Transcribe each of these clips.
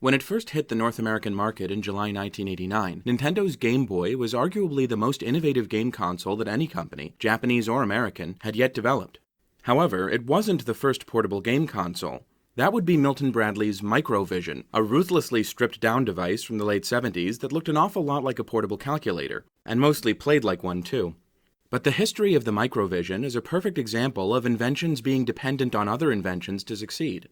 When it first hit the North American market in July 1989, Nintendo's Game Boy was arguably the most innovative game console that any company, Japanese or American, had yet developed. However, it wasn't the first portable game console. That would be Milton Bradley's Microvision, a ruthlessly stripped-down device from the late 70s that looked an awful lot like a portable calculator, and mostly played like one too. But the history of the Microvision is a perfect example of inventions being dependent on other inventions to succeed.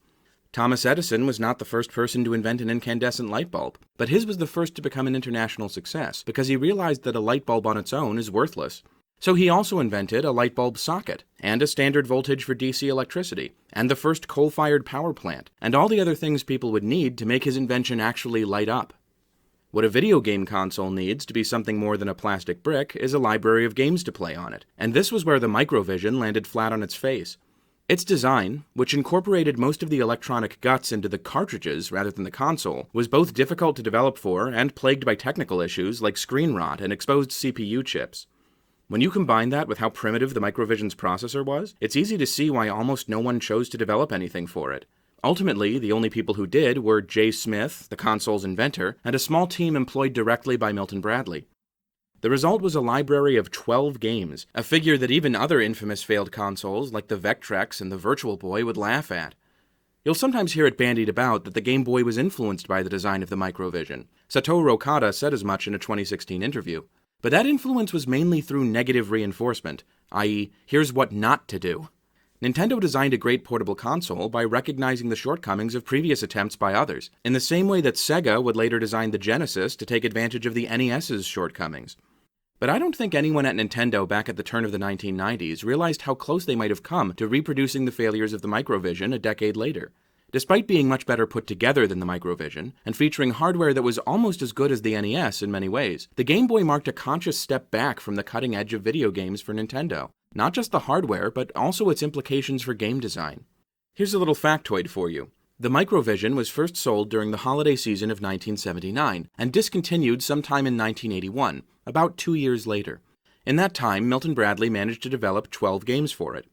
Thomas Edison was not the first person to invent an incandescent light bulb, but his was the first to become an international success because he realized that a light bulb on its own is worthless. So he also invented a light bulb socket, and a standard voltage for DC electricity, and the first coal-fired power plant, and all the other things people would need to make his invention actually light up. What a video game console needs to be something more than a plastic brick is a library of games to play on it, and this was where the Microvision landed flat on its face. Its design, which incorporated most of the electronic guts into the cartridges rather than the console, was both difficult to develop for and plagued by technical issues like screen rot and exposed CPU chips. When you combine that with how primitive the Microvision's processor was, it's easy to see why almost no one chose to develop anything for it. Ultimately, the only people who did were Jay Smith, the console's inventor, and a small team employed directly by Milton Bradley. The result was a library of 12 games, a figure that even other infamous failed consoles like the Vectrex and the Virtual Boy would laugh at. You'll sometimes hear it bandied about that the Game Boy was influenced by the design of the Microvision. Satoru Okada said as much in a 2016 interview. But that influence was mainly through negative reinforcement, i.e., here's what not to do. Nintendo designed a great portable console by recognizing the shortcomings of previous attempts by others, in the same way that Sega would later design the Genesis to take advantage of the NES's shortcomings. But I don't think anyone at Nintendo back at the turn of the 1990s realized how close they might have come to reproducing the failures of the Microvision a decade later. Despite being much better put together than the Microvision, and featuring hardware that was almost as good as the NES in many ways, the Game Boy marked a conscious step back from the cutting edge of video games for Nintendo. Not just the hardware, but also its implications for game design. Here's a little factoid for you. The Microvision was first sold during the holiday season of 1979, and discontinued sometime in 1981, about 2 years later. In that time, Milton Bradley managed to develop 12 games for it.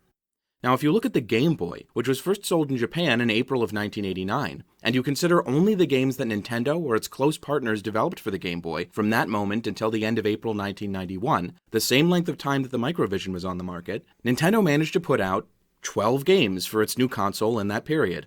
Now, if you look at the Game Boy, which was first sold in Japan in April of 1989, and you consider only the games that Nintendo or its close partners developed for the Game Boy from that moment until the end of April 1991, the same length of time that the Microvision was on the market, Nintendo managed to put out 12 games for its new console in that period.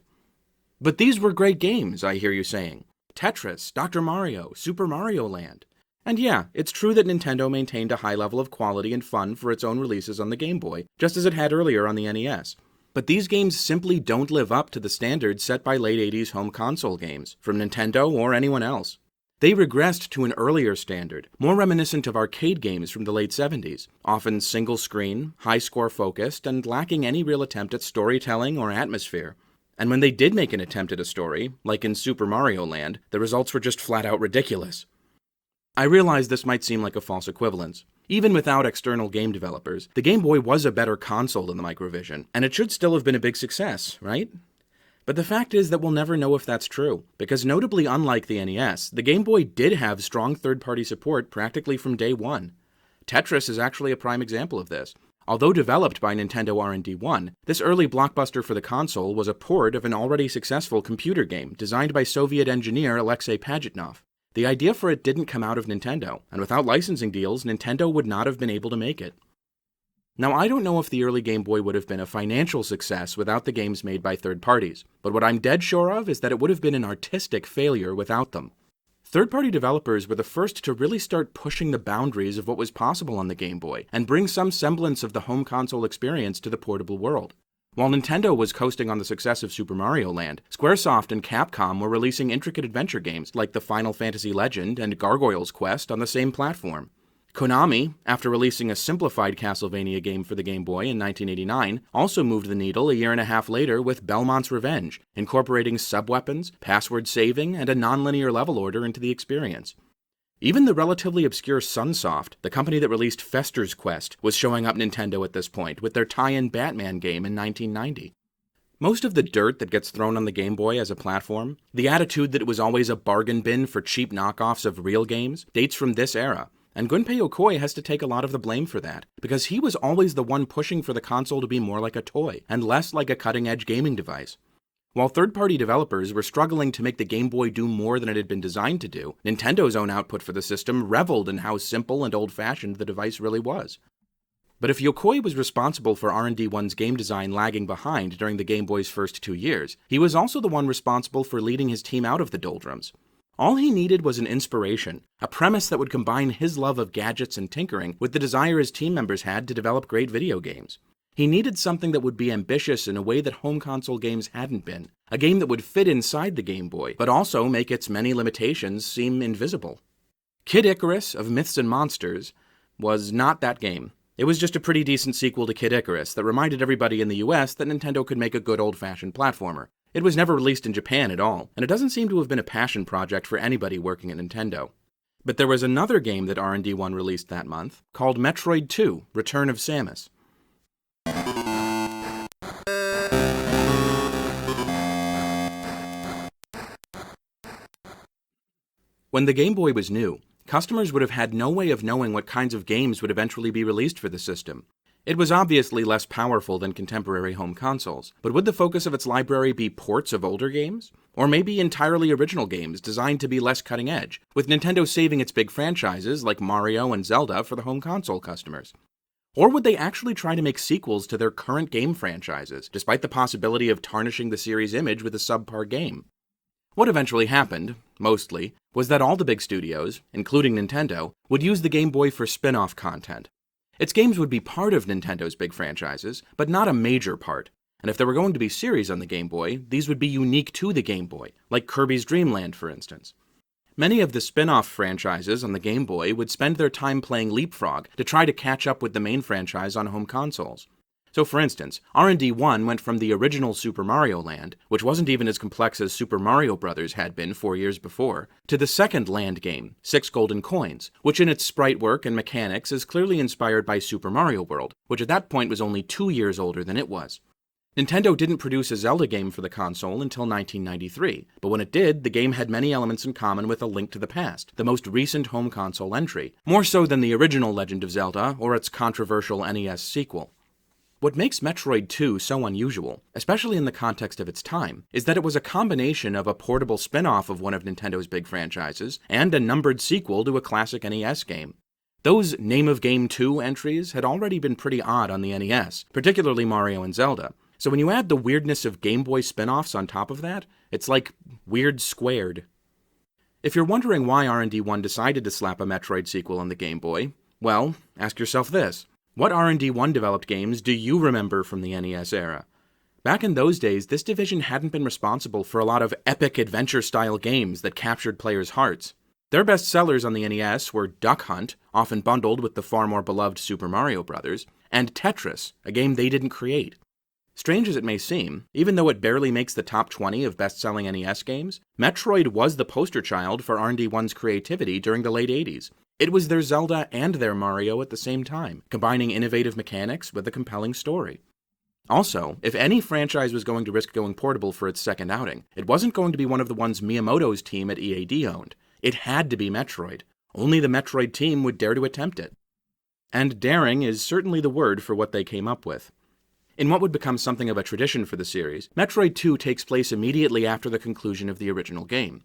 But these were great games, I hear you saying. Tetris, Dr. Mario, Super Mario Land. And yeah, it's true that Nintendo maintained a high level of quality and fun for its own releases on the Game Boy, just as it had earlier on the NES. But these games simply don't live up to the standards set by late 80s home console games, from Nintendo or anyone else. They regressed to an earlier standard, more reminiscent of arcade games from the late 70s, often single-screen, high-score focused, and lacking any real attempt at storytelling or atmosphere. And when they did make an attempt at a story, like in Super Mario Land, the results were just flat-out ridiculous. I realize this might seem like a false equivalence. Even without external game developers, the Game Boy was a better console than the Microvision, and it should still have been a big success, right? But the fact is that we'll never know if that's true, because notably unlike the NES, the Game Boy did have strong third-party support practically from day one. Tetris is actually a prime example of this. Although developed by Nintendo R&D 1, this early blockbuster for the console was a port of an already successful computer game designed by Soviet engineer Alexei Pajitnov. The idea for it didn't come out of Nintendo, and without licensing deals, Nintendo would not have been able to make it. Now, I don't know if the early Game Boy would have been a financial success without the games made by third parties, but what I'm dead sure of is that it would have been an artistic failure without them. Third-party developers were the first to really start pushing the boundaries of what was possible on the Game Boy, and bring some semblance of the home console experience to the portable world. While Nintendo was coasting on the success of Super Mario Land, Squaresoft and Capcom were releasing intricate adventure games like the Final Fantasy Legend and Gargoyle's Quest on the same platform. Konami, after releasing a simplified Castlevania game for the Game Boy in 1989, also moved the needle a year and a half later with Belmont's Revenge, incorporating sub-weapons, password saving, and a non-linear level order into the experience. Even the relatively obscure Sunsoft, the company that released Fester's Quest, was showing up Nintendo at this point with their tie-in Batman game in 1990. Most of the dirt that gets thrown on the Game Boy as a platform, the attitude that it was always a bargain bin for cheap knockoffs of real games, dates from this era, and Gunpei Yokoi has to take a lot of the blame for that, because he was always the one pushing for the console to be more like a toy, and less like a cutting-edge gaming device. While third-party developers were struggling to make the Game Boy do more than it had been designed to do, Nintendo's own output for the system reveled in how simple and old-fashioned the device really was. But if Yokoi was responsible for R&D1's game design lagging behind during the Game Boy's first 2 years, he was also the one responsible for leading his team out of the doldrums. All he needed was an inspiration, a premise that would combine his love of gadgets and tinkering with the desire his team members had to develop great video games. He needed something that would be ambitious in a way that home console games hadn't been, a game that would fit inside the Game Boy, but also make its many limitations seem invisible. Kid Icarus of Myths and Monsters was not that game. It was just a pretty decent sequel to Kid Icarus that reminded everybody in the US that Nintendo could make a good old-fashioned platformer. It was never released in Japan at all, and it doesn't seem to have been a passion project for anybody working at Nintendo. But there was another game that R&D1 released that month, called Metroid 2: Return of Samus. When the Game Boy was new, customers would have had no way of knowing what kinds of games would eventually be released for the system. It was obviously less powerful than contemporary home consoles, but would the focus of its library be ports of older games? Or maybe entirely original games designed to be less cutting edge, with Nintendo saving its big franchises like Mario and Zelda for the home console customers? Or would they actually try to make sequels to their current game franchises, despite the possibility of tarnishing the series' image with a subpar game? What eventually happened, mostly, was that all the big studios, including Nintendo, would use the Game Boy for spin-off content. Its games would be part of Nintendo's big franchises, but not a major part, and if there were going to be series on the Game Boy, these would be unique to the Game Boy, like Kirby's Dream Land, for instance. Many of the spin-off franchises on the Game Boy would spend their time playing Leapfrog to try to catch up with the main franchise on home consoles. So for instance, R&D1 went from the original Super Mario Land, which wasn't even as complex as Super Mario Bros. Had been 4 years before, to the second Land game, 6 Golden Coins, which in its sprite work and mechanics is clearly inspired by Super Mario World, which at that point was only 2 years older than it was. Nintendo didn't produce a Zelda game for the console until 1993, but when it did, the game had many elements in common with A Link to the Past, the most recent home console entry, more so than the original Legend of Zelda or its controversial NES sequel. What makes Metroid 2 so unusual, especially in the context of its time, is that it was a combination of a portable spin-off of one of Nintendo's big franchises and a numbered sequel to a classic NES game. Those Name of Game 2 entries had already been pretty odd on the NES, particularly Mario and Zelda, so when you add the weirdness of Game Boy spin-offs on top of that, it's like weird squared. If you're wondering why R&D1 decided to slap a Metroid sequel on the Game Boy, well, ask yourself this. What R&D1 developed games do you remember from the NES era? Back in those days, this division hadn't been responsible for a lot of epic adventure-style games that captured players' hearts. Their best sellers on the NES were Duck Hunt, often bundled with the far more beloved Super Mario Bros., and Tetris, a game they didn't create. Strange as it may seem, even though it barely makes the top 20 of best-selling NES games, Metroid was the poster child for R&D1's creativity during the late 80s. It was their Zelda and their Mario at the same time, combining innovative mechanics with a compelling story. Also, if any franchise was going to risk going portable for its second outing, it wasn't going to be one of the ones Miyamoto's team at EAD owned. It had to be Metroid. Only the Metroid team would dare to attempt it. And daring is certainly the word for what they came up with. In what would become something of a tradition for the series, Metroid 2 takes place immediately after the conclusion of the original game.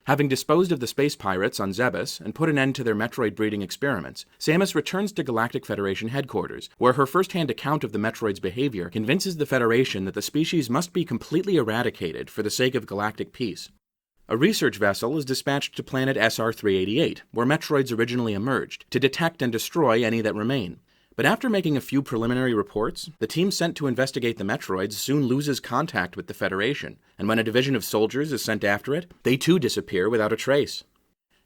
Having disposed of the space pirates on Zebes and put an end to their Metroid breeding experiments, Samus returns to Galactic Federation headquarters, where her first-hand account of the Metroid's behavior convinces the Federation that the species must be completely eradicated for the sake of galactic peace. A research vessel is dispatched to planet SR-388, where Metroids originally emerged, to detect and destroy any that remain. But after making a few preliminary reports, the team sent to investigate the Metroids soon loses contact with the Federation, and when a division of soldiers is sent after it, they too disappear without a trace.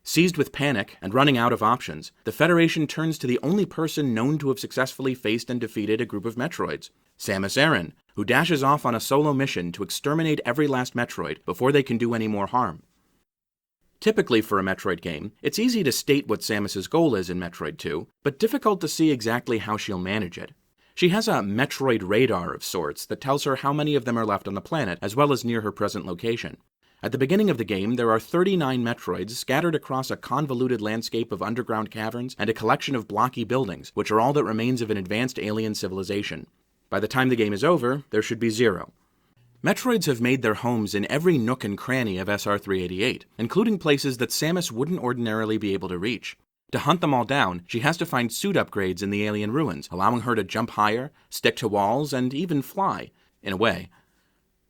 Seized with panic and running out of options, the Federation turns to the only person known to have successfully faced and defeated a group of Metroids, Samus Aran, who dashes off on a solo mission to exterminate every last Metroid before they can do any more harm. Typically for a Metroid game, it's easy to state what Samus's goal is in Metroid 2, but difficult to see exactly how she'll manage it. She has a Metroid radar of sorts that tells her how many of them are left on the planet, as well as near her present location. At the beginning of the game, there are 39 Metroids scattered across a convoluted landscape of underground caverns and a collection of blocky buildings, which are all that remains of an advanced alien civilization. By the time the game is over, there should be 0. Metroids have made their homes in every nook and cranny of SR388, including places that Samus wouldn't ordinarily be able to reach. To hunt them all down, she has to find suit upgrades in the alien ruins, allowing her to jump higher, stick to walls, and even fly, in a way.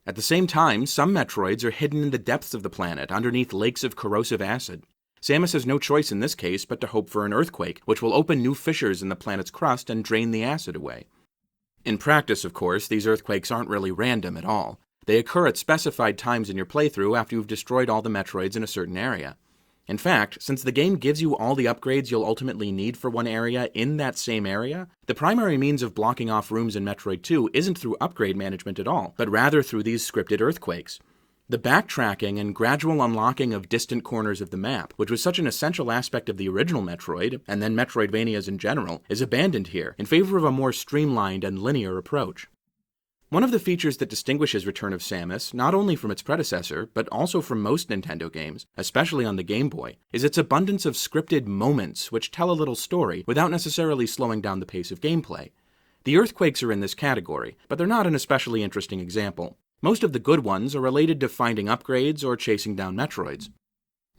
At the same time, some Metroids are hidden in the depths of the planet, underneath lakes of corrosive acid. Samus has no choice in this case but to hope for an earthquake, which will open new fissures in the planet's crust and drain the acid away. In practice, of course, these earthquakes aren't really random at all. They occur at specified times in your playthrough after you've destroyed all the Metroids in a certain area. In fact, since the game gives you all the upgrades you'll ultimately need for one area in that same area, the primary means of blocking off rooms in Metroid 2 isn't through upgrade management at all, but rather through these scripted earthquakes. The backtracking and gradual unlocking of distant corners of the map, which was such an essential aspect of the original Metroid, and then Metroidvanias in general, is abandoned here in favor of a more streamlined and linear approach. One of the features that distinguishes Return of Samus, not only from its predecessor, but also from most Nintendo games, especially on the Game Boy, is its abundance of scripted moments which tell a little story without necessarily slowing down the pace of gameplay. The earthquakes are in this category, but they're not an especially interesting example. Most of the good ones are related to finding upgrades or chasing down Metroids.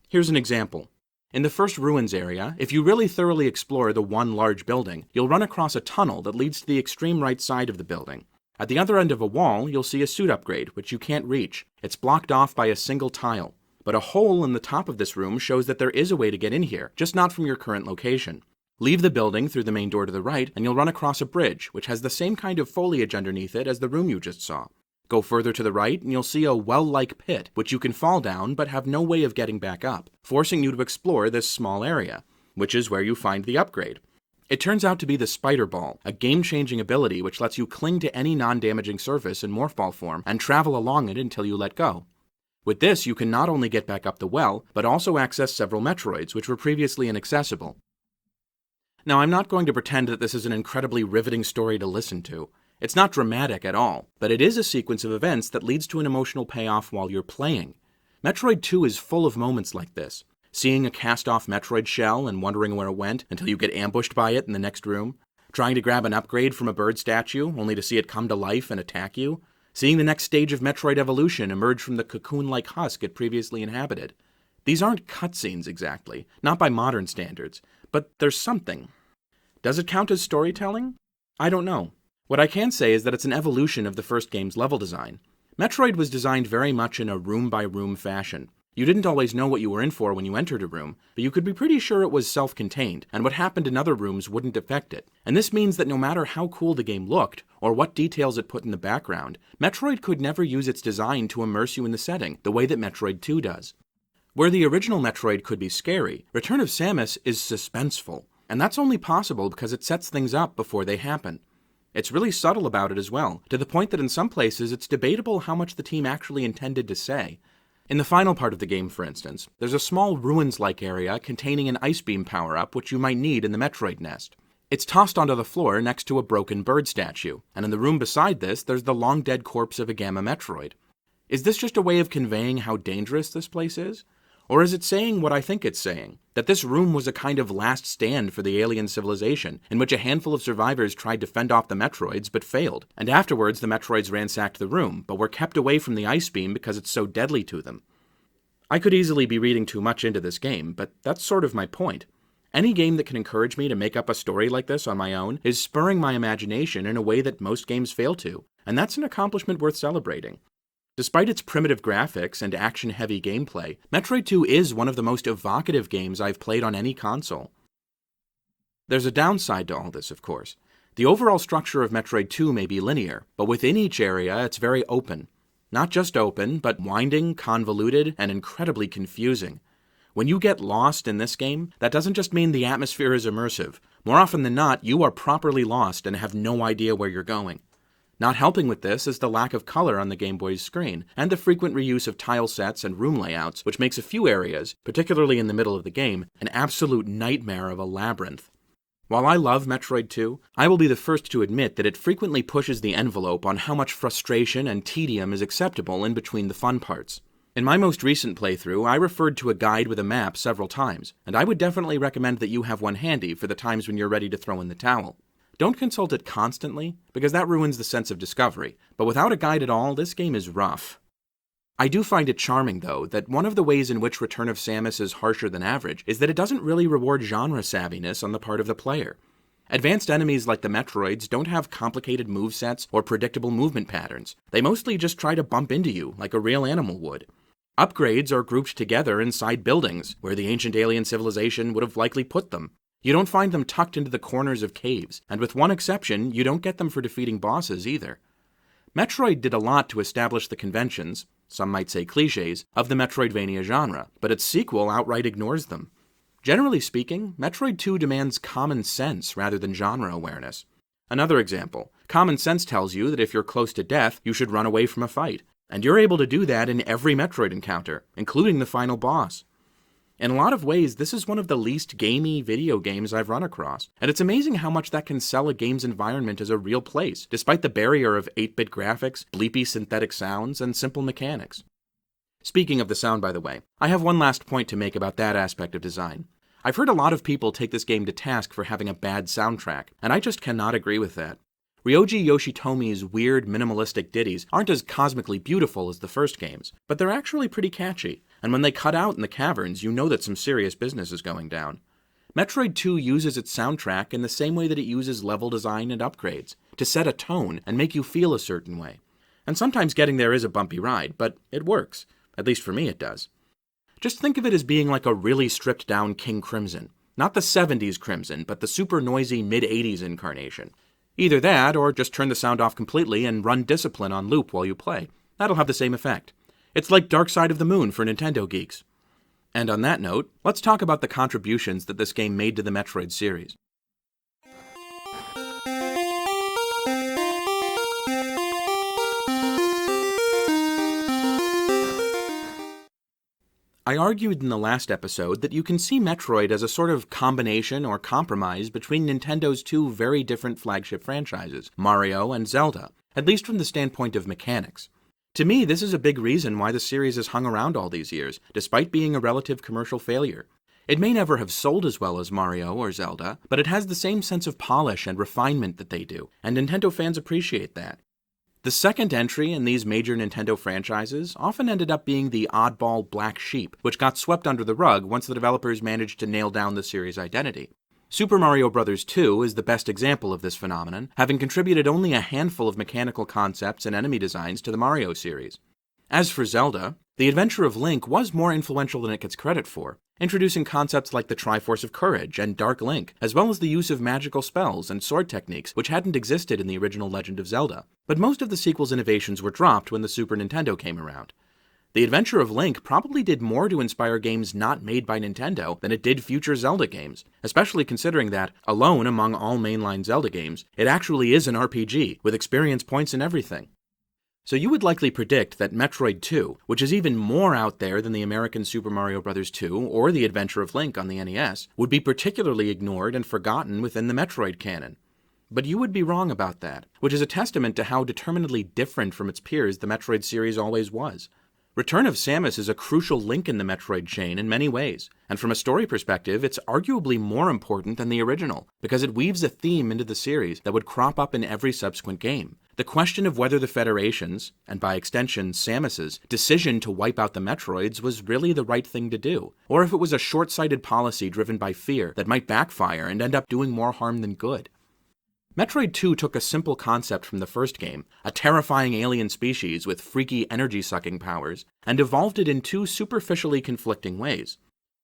Here's an example. In the first ruins area, if you really thoroughly explore the one large building, you'll run across a tunnel that leads to the extreme right side of the building. At the other end of a wall, you'll see a suit upgrade, which you can't reach. It's blocked off by a single tile. But a hole in the top of this room shows that there is a way to get in here, just not from your current location. Leave the building through the main door to the right, and you'll run across a bridge, which has the same kind of foliage underneath it as the room you just saw. Go further to the right, and you'll see a well-like pit, which you can fall down but have no way of getting back up, forcing you to explore this small area, which is where you find the upgrade. It turns out to be the Spider Ball, a game-changing ability which lets you cling to any non-damaging surface in Morph Ball form and travel along it until you let go. With this, you can not only get back up the well, but also access several Metroids, which were previously inaccessible. Now, I'm not going to pretend that this is an incredibly riveting story to listen to. It's not dramatic at all, but it is a sequence of events that leads to an emotional payoff while you're playing. Metroid 2 is full of moments like this. Seeing a cast-off Metroid shell and wondering where it went until you get ambushed by it in the next room. Trying to grab an upgrade from a bird statue, only to see it come to life and attack you. Seeing the next stage of Metroid evolution emerge from the cocoon-like husk it previously inhabited. These aren't cutscenes exactly, not by modern standards, but there's something. Does it count as storytelling? I don't know. What I can say is that it's an evolution of the first game's level design. Metroid was designed very much in a room-by-room fashion. You didn't always know what you were in for when you entered a room, but you could be pretty sure it was self-contained, and what happened in other rooms wouldn't affect it. And this means that no matter how cool the game looked, or what details it put in the background, Metroid could never use its design to immerse you in the setting, the way that Metroid 2 does. Where the original Metroid could be scary, Return of Samus is suspenseful, and that's only possible because it sets things up before they happen. It's really subtle about it as well, to the point that in some places it's debatable how much the team actually intended to say. In the final part of the game, for instance, there's a small ruins-like area containing an ice beam power-up which you might need in the Metroid nest. It's tossed onto the floor next to a broken bird statue, and in the room beside this, there's the long-dead corpse of a Gamma Metroid. Is this just a way of conveying how dangerous this place is? Or is it saying what I think it's saying? That this room was a kind of last stand for the alien civilization, in which a handful of survivors tried to fend off the Metroids but failed, and afterwards the Metroids ransacked the room, but were kept away from the ice beam because it's so deadly to them. I could easily be reading too much into this game, but that's sort of my point. Any game that can encourage me to make up a story like this on my own is spurring my imagination in a way that most games fail to, and that's an accomplishment worth celebrating. Despite its primitive graphics and action-heavy gameplay, Metroid 2 is one of the most evocative games I've played on any console. There's a downside to all this, of course. The overall structure of Metroid 2 may be linear, but within each area it's very open. Not just open, but winding, convoluted, and incredibly confusing. When you get lost in this game, that doesn't just mean the atmosphere is immersive. More often than not, you are properly lost and have no idea where you're going. Not helping with this is the lack of color on the Game Boy's screen, and the frequent reuse of tile sets and room layouts, which makes a few areas, particularly in the middle of the game, an absolute nightmare of a labyrinth. While I love Metroid 2, I will be the first to admit that it frequently pushes the envelope on how much frustration and tedium is acceptable in between the fun parts. In my most recent playthrough, I referred to a guide with a map several times, and I would definitely recommend that you have one handy for the times when you're ready to throw in the towel. Don't consult it constantly, because that ruins the sense of discovery, but without a guide at all, this game is rough. I do find it charming, though, that one of the ways in which Return of Samus is harsher than average is that it doesn't really reward genre savviness on the part of the player. Advanced enemies like the Metroids don't have complicated movesets or predictable movement patterns. They mostly just try to bump into you, like a real animal would. Upgrades are grouped together inside buildings, where the ancient alien civilization would have likely put them. You don't find them tucked into the corners of caves, and with one exception, you don't get them for defeating bosses either. Metroid did a lot to establish the conventions, some might say cliches, of the Metroidvania genre, but its sequel outright ignores them. Generally speaking, Metroid 2 demands common sense rather than genre awareness. Another example, common sense tells you that if you're close to death, you should run away from a fight, and you're able to do that in every Metroid encounter, including the final boss. In a lot of ways, this is one of the least gamey video games I've run across, and it's amazing how much that can sell a game's environment as a real place, despite the barrier of 8-bit graphics, bleepy synthetic sounds, and simple mechanics. Speaking of the sound, by the way, I have one last point to make about that aspect of design. I've heard a lot of people take this game to task for having a bad soundtrack, and I just cannot agree with that. Ryoji Yoshitomi's weird, minimalistic ditties aren't as cosmically beautiful as the first games, but they're actually pretty catchy, and when they cut out in the caverns, you know that some serious business is going down. Metroid 2 uses its soundtrack in the same way that it uses level design and upgrades, to set a tone and make you feel a certain way. And sometimes getting there is a bumpy ride, but it works. At least for me it does. Just think of it as being like a really stripped-down King Crimson. Not the 70s Crimson, but the super noisy mid-80s incarnation. Either that, or just turn the sound off completely and run Discipline on loop while you play. That'll have the same effect. It's like Dark Side of the Moon for Nintendo geeks. And on that note, let's talk about the contributions that this game made to the Metroid series. I argued in the last episode that you can see Metroid as a sort of combination or compromise between Nintendo's two very different flagship franchises, Mario and Zelda, at least from the standpoint of mechanics. To me, this is a big reason why the series has hung around all these years, despite being a relative commercial failure. It may never have sold as well as Mario or Zelda, but it has the same sense of polish and refinement that they do, and Nintendo fans appreciate that. The second entry in these major Nintendo franchises often ended up being the oddball black sheep, which got swept under the rug once the developers managed to nail down the series' identity. Super Mario Bros. 2 is the best example of this phenomenon, having contributed only a handful of mechanical concepts and enemy designs to the Mario series. As for Zelda, The Adventure of Link was more influential than it gets credit for, introducing concepts like the Triforce of Courage and Dark Link, as well as the use of magical spells and sword techniques which hadn't existed in the original Legend of Zelda. But most of the sequel's innovations were dropped when the Super Nintendo came around. The Adventure of Link probably did more to inspire games not made by Nintendo than it did future Zelda games, especially considering that, alone among all mainline Zelda games, it actually is an RPG, with experience points and everything. So you would likely predict that Metroid 2, which is even more out there than the American Super Mario Bros. 2 or The Adventure of Link on the NES, would be particularly ignored and forgotten within the Metroid canon. But you would be wrong about that, which is a testament to how determinedly different from its peers the Metroid series always was. Return of Samus is a crucial link in the Metroid chain in many ways, and from a story perspective, it's arguably more important than the original, because it weaves a theme into the series that would crop up in every subsequent game. The question of whether the Federation's, and by extension Samus's, decision to wipe out the Metroids was really the right thing to do, or if it was a short-sighted policy driven by fear that might backfire and end up doing more harm than good. Metroid 2 took a simple concept from the first game, a terrifying alien species with freaky energy-sucking powers, and evolved it in two superficially conflicting ways.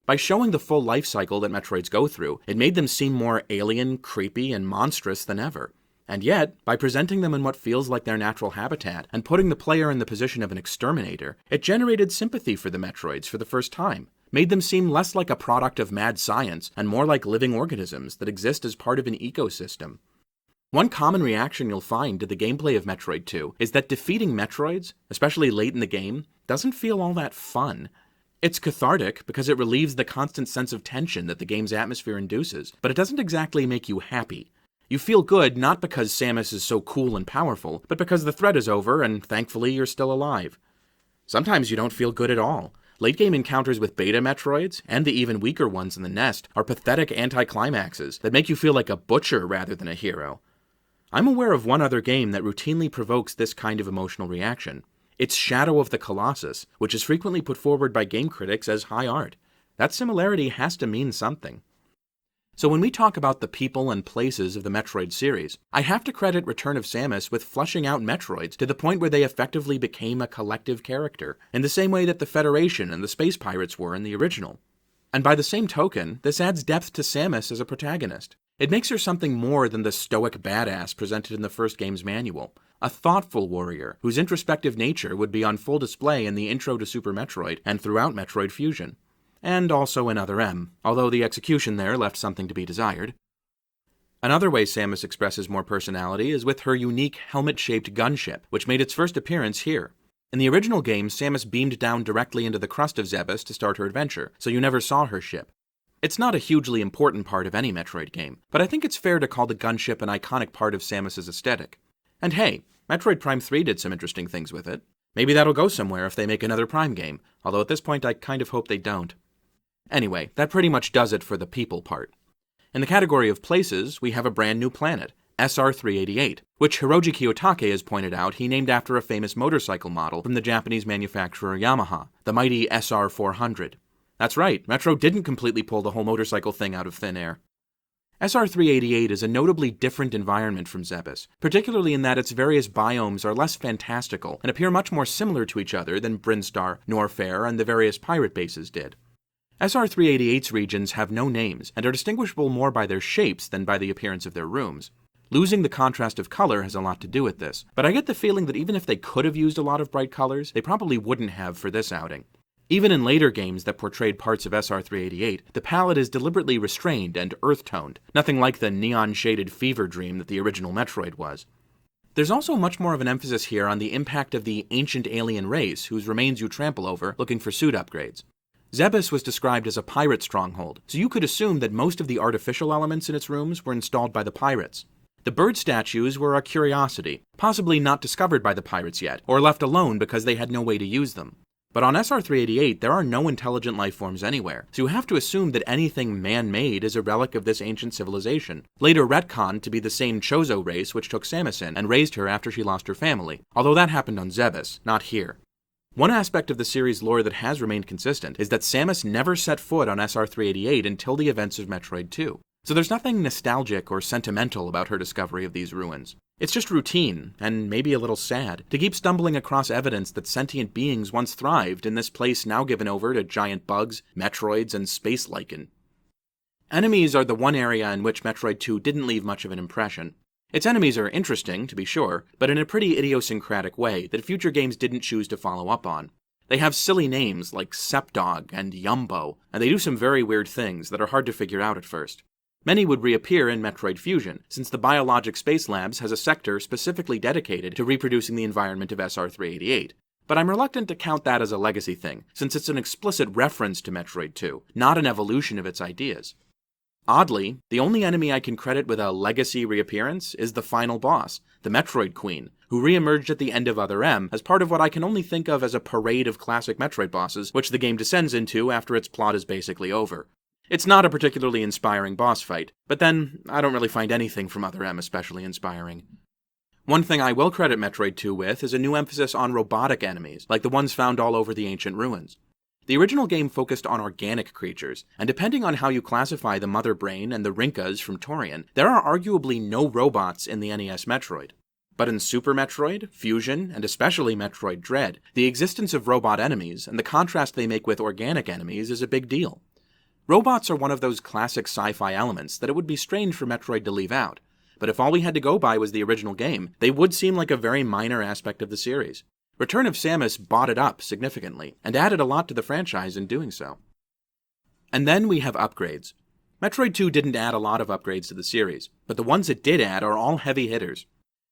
By showing the full life cycle that Metroids go through, it made them seem more alien, creepy, and monstrous than ever. And yet, by presenting them in what feels like their natural habitat, and putting the player in the position of an exterminator, it generated sympathy for the Metroids for the first time, made them seem less like a product of mad science, and more like living organisms that exist as part of an ecosystem. One common reaction you'll find to the gameplay of Metroid 2 is that defeating Metroids, especially late in the game, doesn't feel all that fun. It's cathartic because it relieves the constant sense of tension that the game's atmosphere induces, but it doesn't exactly make you happy. You feel good not because Samus is so cool and powerful, but because the threat is over and thankfully you're still alive. Sometimes you don't feel good at all. Late-game encounters with beta Metroids, and the even weaker ones in the nest, are pathetic anticlimaxes that make you feel like a butcher rather than a hero. I'm aware of one other game that routinely provokes this kind of emotional reaction. It's Shadow of the Colossus, which is frequently put forward by game critics as high art. That similarity has to mean something. So when we talk about the people and places of the Metroid series, I have to credit Return of Samus with fleshing out Metroids to the point where they effectively became a collective character, in the same way that the Federation and the Space Pirates were in the original. And by the same token, this adds depth to Samus as a protagonist. It makes her something more than the stoic badass presented in the first game's manual, a thoughtful warrior whose introspective nature would be on full display in the intro to Super Metroid and throughout Metroid Fusion. And also in Other M, although the execution there left something to be desired. Another way Samus expresses more personality is with her unique helmet-shaped gunship, which made its first appearance here. In the original game, Samus beamed down directly into the crust of Zebes to start her adventure, so you never saw her ship. It's not a hugely important part of any Metroid game, but I think it's fair to call the gunship an iconic part of Samus's aesthetic. And hey, Metroid Prime 3 did some interesting things with it. Maybe that'll go somewhere if they make another Prime game, although at this point I kind of hope they don't. Anyway, that pretty much does it for the people part. In the category of places, we have a brand new planet, SR388, which Hiroji Kiyotake has pointed out he named after a famous motorcycle model from the Japanese manufacturer Yamaha, the mighty SR400. That's right, Metro didn't completely pull the whole motorcycle thing out of thin air. SR388 is a notably different environment from Zebes, particularly in that its various biomes are less fantastical and appear much more similar to each other than Brinstar, Norfair, and the various pirate bases did. SR388's regions have no names, and are distinguishable more by their shapes than by the appearance of their rooms. Losing the contrast of color has a lot to do with this, but I get the feeling that even if they could have used a lot of bright colors, they probably wouldn't have for this outing. Even in later games that portrayed parts of SR388, the palette is deliberately restrained and earth-toned, nothing like the neon-shaded fever dream that the original Metroid was. There's also much more of an emphasis here on the impact of the ancient alien race whose remains you trample over looking for suit upgrades. Zebes was described as a pirate stronghold, so you could assume that most of the artificial elements in its rooms were installed by the pirates. The bird statues were a curiosity, possibly not discovered by the pirates yet, or left alone because they had no way to use them. But on SR388, there are no intelligent life forms anywhere, so you have to assume that anything man-made is a relic of this ancient civilization, later retconned to be the same Chozo race which took Samus in and raised her after she lost her family, although that happened on Zebes, not here. One aspect of the series' lore that has remained consistent is that Samus never set foot on SR388 until the events of Metroid 2. So there's nothing nostalgic or sentimental about her discovery of these ruins. It's just routine, and maybe a little sad, to keep stumbling across evidence that sentient beings once thrived in this place now given over to giant bugs, Metroids, and space lichen. Enemies are the one area in which Metroid 2 didn't leave much of an impression. Its enemies are interesting, to be sure, but in a pretty idiosyncratic way that future games didn't choose to follow up on. They have silly names like Sepdog and Yumbo, and they do some very weird things that are hard to figure out at first. Many would reappear in Metroid Fusion, since the Biologic Space Labs has a sector specifically dedicated to reproducing the environment of SR388, but I'm reluctant to count that as a legacy thing, since it's an explicit reference to Metroid 2, not an evolution of its ideas. Oddly, the only enemy I can credit with a legacy reappearance is the final boss, the Metroid Queen, who re-emerged at the end of Other M as part of what I can only think of as a parade of classic Metroid bosses, which the game descends into after its plot is basically over. It's not a particularly inspiring boss fight, but then, I don't really find anything from Other M especially inspiring. One thing I will credit Metroid 2 with is a new emphasis on robotic enemies, like the ones found all over the ancient ruins. The original game focused on organic creatures, and depending on how you classify the Mother Brain and the Rinkas from Torian, there are arguably no robots in the NES Metroid. But in Super Metroid, Fusion, and especially Metroid Dread, the existence of robot enemies and the contrast they make with organic enemies is a big deal. Robots are one of those classic sci-fi elements that it would be strange for Metroid to leave out, but if all we had to go by was the original game, they would seem like a very minor aspect of the series. Return of Samus bought it up significantly, and added a lot to the franchise in doing so. And then we have upgrades. Metroid 2 didn't add a lot of upgrades to the series, but the ones it did add are all heavy hitters.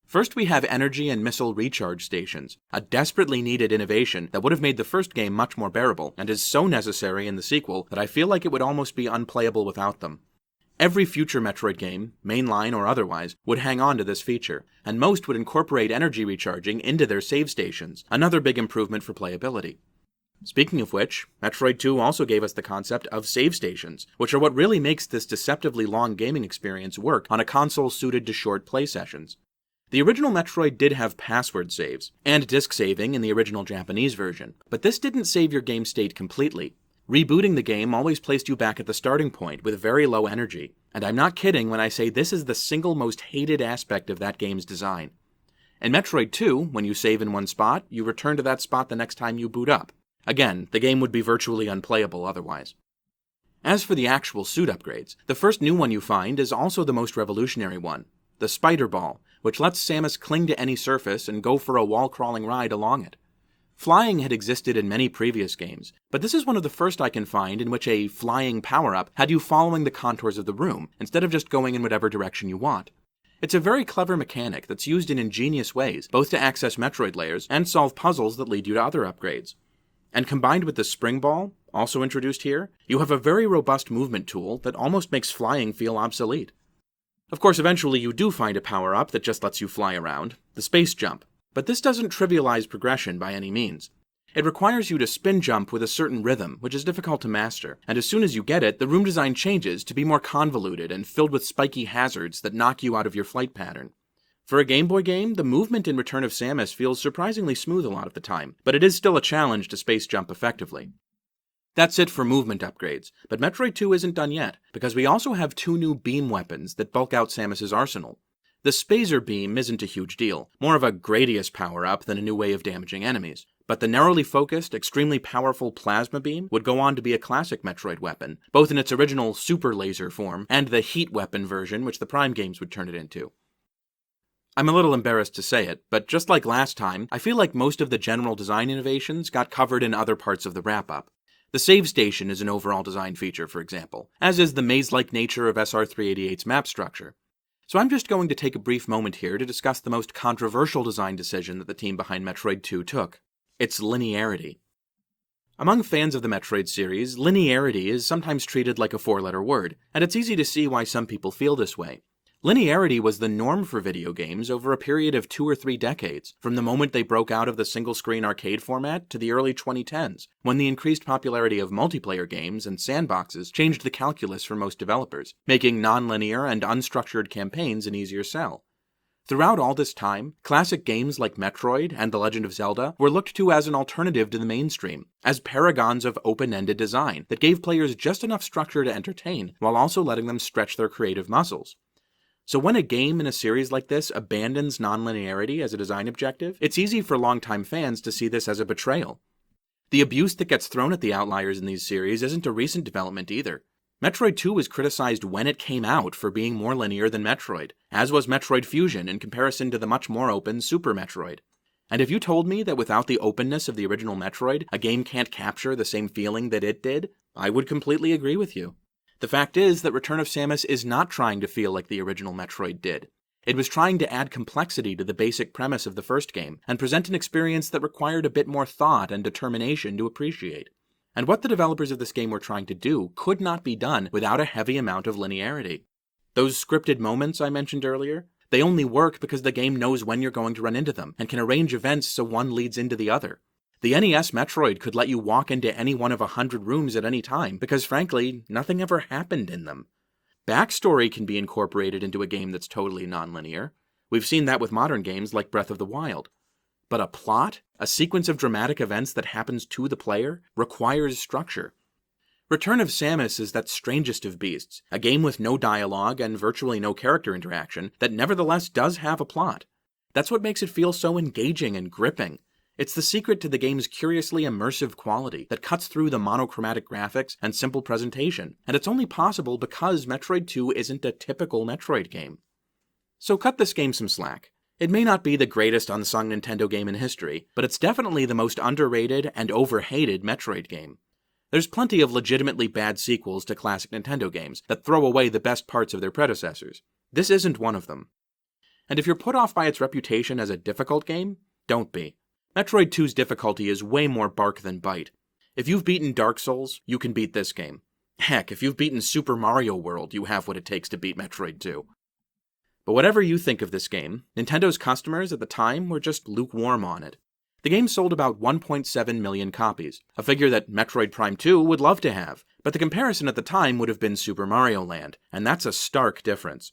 First we have energy and missile recharge stations, a desperately needed innovation that would have made the first game much more bearable, and is so necessary in the sequel that I feel like it would almost be unplayable without them. Every future Metroid game, mainline or otherwise, would hang on to this feature, and most would incorporate energy recharging into their save stations, another big improvement for playability. Speaking of which, Metroid 2 also gave us the concept of save stations, which are what really makes this deceptively long gaming experience work on a console suited to short play sessions. The original Metroid did have password saves, and disk saving in the original Japanese version, but this didn't save your game state completely. Rebooting the game always placed you back at the starting point with very low energy, and I'm not kidding when I say this is the single most hated aspect of that game's design. In Metroid 2, when you save in one spot, you return to that spot the next time you boot up. Again, the game would be virtually unplayable otherwise. As for the actual suit upgrades, the first new one you find is also the most revolutionary one, the Spider Ball, which lets Samus cling to any surface and go for a wall-crawling ride along it. Flying had existed in many previous games, but this is one of the first I can find in which a flying power-up had you following the contours of the room, instead of just going in whatever direction you want. It's a very clever mechanic that's used in ingenious ways, both to access Metroid layers and solve puzzles that lead you to other upgrades. And combined with the Spring Ball, also introduced here, you have a very robust movement tool that almost makes flying feel obsolete. Of course, eventually you do find a power-up that just lets you fly around, the Space Jump, but this doesn't trivialize progression by any means. It requires you to spin jump with a certain rhythm, which is difficult to master, and as soon as you get it, the room design changes to be more convoluted and filled with spiky hazards that knock you out of your flight pattern. For a Game Boy game, the movement in Return of Samus feels surprisingly smooth a lot of the time, but it is still a challenge to space jump effectively. That's it for movement upgrades, but Metroid 2 isn't done yet, because we also have two new beam weapons that bulk out Samus's arsenal. The Spazer Beam isn't a huge deal, more of a Gradius power-up than a new way of damaging enemies, but the narrowly focused, extremely powerful Plasma Beam would go on to be a classic Metroid weapon, both in its original Super Laser form and the Heat Weapon version which the Prime games would turn it into. I'm a little embarrassed to say it, but just like last time, I feel like most of the general design innovations got covered in other parts of the wrap-up. The save station is an overall design feature, for example, as is the maze-like nature of SR388's map structure. So I'm just going to take a brief moment here to discuss the most controversial design decision that the team behind Metroid 2 took. Its linearity. Among fans of the Metroid series, linearity is sometimes treated like a four-letter word, and it's easy to see why some people feel this way. Linearity was the norm for video games over a period of 2 or 3 decades, from the moment they broke out of the single-screen arcade format to the early 2010s, when the increased popularity of multiplayer games and sandboxes changed the calculus for most developers, making non-linear and unstructured campaigns an easier sell. Throughout all this time, classic games like Metroid and The Legend of Zelda were looked to as an alternative to the mainstream, as paragons of open-ended design that gave players just enough structure to entertain, while also letting them stretch their creative muscles. So when a game in a series like this abandons non-linearity as a design objective, it's easy for longtime fans to see this as a betrayal. The abuse that gets thrown at the outliers in these series isn't a recent development either. Metroid 2 was criticized when it came out for being more linear than Metroid, as was Metroid Fusion in comparison to the much more open Super Metroid. And if you told me that without the openness of the original Metroid, a game can't capture the same feeling that it did, I would completely agree with you. The fact is that Return of Samus is not trying to feel like the original Metroid did. It was trying to add complexity to the basic premise of the first game, and present an experience that required a bit more thought and determination to appreciate. And what the developers of this game were trying to do could not be done without a heavy amount of linearity. Those scripted moments I mentioned earlier, they only work because the game knows when you're going to run into them, and can arrange events so one leads into the other. The NES Metroid could let you walk into any one of 100 rooms at any time, because frankly, nothing ever happened in them. Backstory can be incorporated into a game that's totally nonlinear. We've seen that with modern games like Breath of the Wild. But a plot, a sequence of dramatic events that happens to the player, requires structure. Return of Samus is that strangest of beasts, a game with no dialogue and virtually no character interaction that nevertheless does have a plot. That's what makes it feel so engaging and gripping. It's the secret to the game's curiously immersive quality that cuts through the monochromatic graphics and simple presentation, and it's only possible because Metroid 2 isn't a typical Metroid game. So cut this game some slack. It may not be the greatest unsung Nintendo game in history, but it's definitely the most underrated and overhated Metroid game. There's plenty of legitimately bad sequels to classic Nintendo games that throw away the best parts of their predecessors. This isn't one of them. And if you're put off by its reputation as a difficult game, don't be. Metroid 2's difficulty is way more bark than bite. If you've beaten Dark Souls, you can beat this game. Heck, if you've beaten Super Mario World, you have what it takes to beat Metroid 2. But whatever you think of this game, Nintendo's customers at the time were just lukewarm on it. The game sold about 1.7 million copies, a figure that Metroid Prime 2 would love to have, but the comparison at the time would have been Super Mario Land, and that's a stark difference.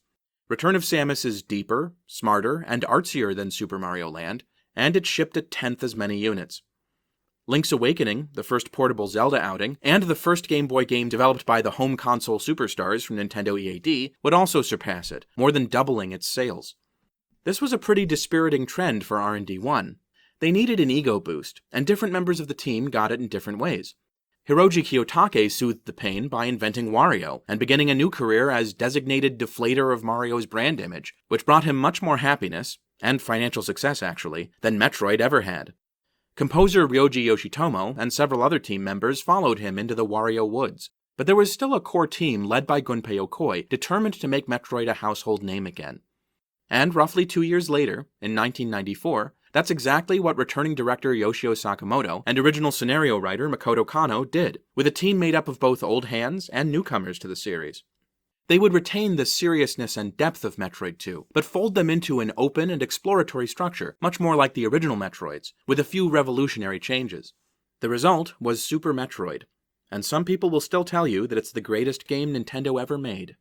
Return of Samus is deeper, smarter, and artsier than Super Mario Land, and it shipped a tenth as many units. Link's Awakening, the first portable Zelda outing, and the first Game Boy game developed by the home console superstars from Nintendo EAD, would also surpass it, more than doubling its sales. This was a pretty dispiriting trend for R&D 1. They needed an ego boost, and different members of the team got it in different ways. Hiroji Kiyotake soothed the pain by inventing Wario, and beginning a new career as designated deflator of Mario's brand image, which brought him much more happiness, and financial success actually, than Metroid ever had. Composer Ryoji Yoshitomo and several other team members followed him into the Wario woods, but there was still a core team led by Gunpei Yokoi determined to make Metroid a household name again. And roughly 2 years later, in 1994, that's exactly what returning director Yoshio Sakamoto and original scenario writer Makoto Kano did, with a team made up of both old hands and newcomers to the series. They would retain the seriousness and depth of Metroid 2, but fold them into an open and exploratory structure, much more like the original Metroids, with a few revolutionary changes. The result was Super Metroid, and some people will still tell you that it's the greatest game Nintendo ever made.